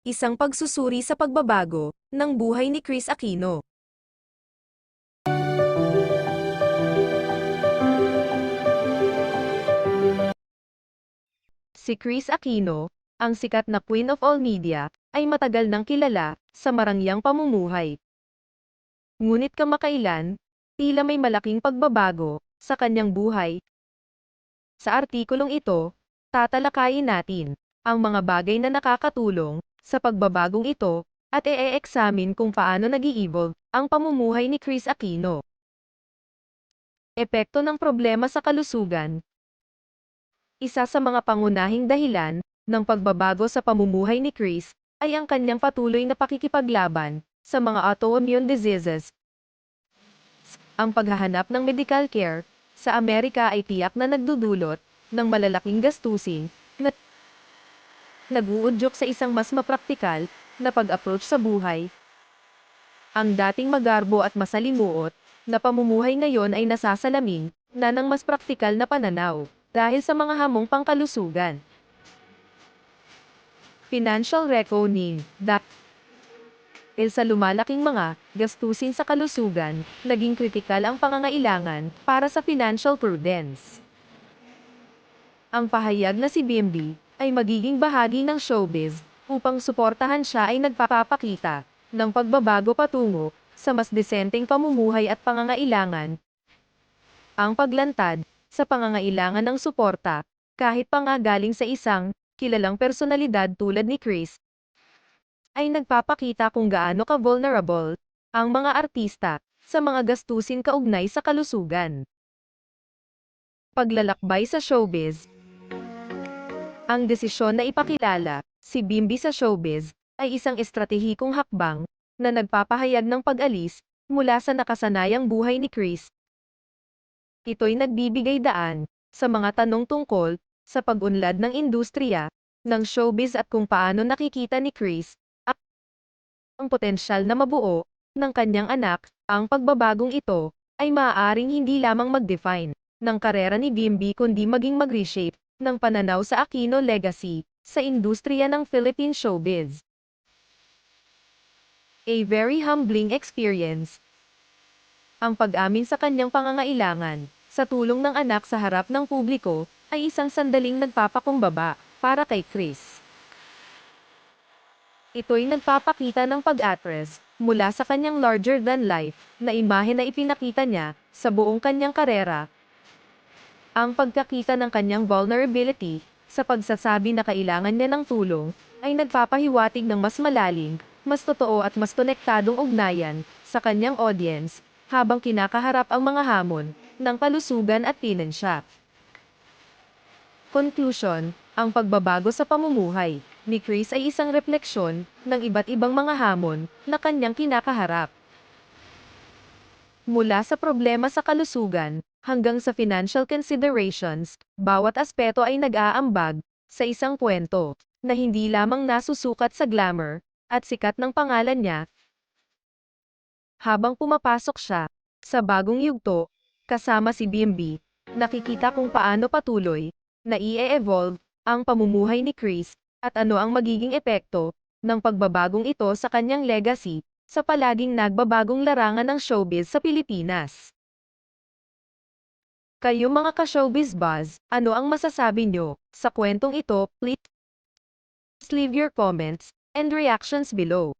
isang pagsusuri sa pagbabago ng buhay ni Chris Aquino. Si Chris Aquino, ang sikat na Queen of All Media, ay matagal nang kilala sa marangyang pamumuhay. Ngunit kamakailan, tila may malaking pagbabago sa kanyang buhay. Sa artikulong ito, tatalakayin natin ang mga bagay na nakakatulong sa pagbabagong ito at e-examine kung paano nag-i-evolve ang pamumuhay ni Chris Aquino. Epekto ng problema sa kalusugan. Isa sa mga pangunahing dahilan ng pagbabago sa pamumuhay ni Chris ay ang kanyang patuloy na pakikipaglaban sa mga autoimmune diseases. Ang paghahanap ng medical care sa Amerika ay tiyak na nagdudulot ng malalaking gastusin na nag-uudyok sa isang mas mapraktikal na pag-approach sa buhay. Ang dating magarbo at masalimuot na pamumuhay ngayon ay nasasalamin na ng mas praktikal na pananaw dahil sa mga hamong pangkalusugan. Financial reckoning. Dahil sa lumalaking mga gastusin sa kalusugan, naging kritikal ang pangangailangan para sa financial prudence. Ang pahayag na si Bimby ay magiging bahagi ng showbiz upang suportahan siya ay nagpapakita ng pagbabago patungo sa mas desenteng pamumuhay at pangangailangan. Ang paglantad sa pangangailangan ng suporta, kahit pa nga galing sa isang kilalang personalidad tulad ni Chris, ay nagpapakita kung gaano ka-vulnerable ang mga artista sa mga gastusin kaugnay sa kalusugan. Paglalakbay sa showbiz. Ang desisyon na ipakilala si Bimby sa showbiz ay isang estratehikong hakbang na nagpapahayag ng pag-alis mula sa nakasanayang buhay ni Chris. Ito'y nagbibigay daan sa mga tanong tungkol sa pag-unlad ng industriya ng showbiz at kung paano nakikita ni Chris ang potensyal na mabuo ng kanyang anak. Ang pagbabagong ito ay maaaring hindi lamang mag-define ng karera ni Bimby kundi maging mag-reshape ng pananaw sa Aquino legacy sa industriya ng Philippine showbiz. A very humbling experience. Ang pag-amin sa kanyang pangangailangan sa tulong ng anak sa harap ng publiko ay isang sandaling nagpapakumbaba para kay Chris. Ito'y nagpapakita ng pag-atras mula sa kanyang larger-than-life na imahe na ipinakita niya sa buong kanyang karera. Ang pagkakita ng kanyang vulnerability sa pagsasabi na kailangan niya ng tulong ay nagpapahiwatig ng mas malalim, mas totoo at mas konektadong ugnayan sa kanyang audience habang kinakaharap ang mga hamon ng kalusugan at pinensya. Conclusion, ang pagbabago sa pamumuhay ni Chris ay isang refleksyon ng iba't ibang mga hamon na kanyang kinakaharap. Mula sa problema sa kalusugan hanggang sa financial considerations, bawat aspeto ay nag-aambag sa isang kwento na hindi lamang nasusukat sa glamour at sikat ng pangalan niya. Habang pumapasok siya sa bagong yugto kasama si Bimby, nakikita kung paano patuloy na i-evolve ang pamumuhay ni Chris at ano ang magiging epekto ng pagbabagong ito sa kanyang legacy sa palaging nagbabagong larangan ng showbiz sa Pilipinas. Kayo mga ka-showbiz buzz, ano ang masasabi nyo sa kwentong ito? Please leave your comments and reactions below.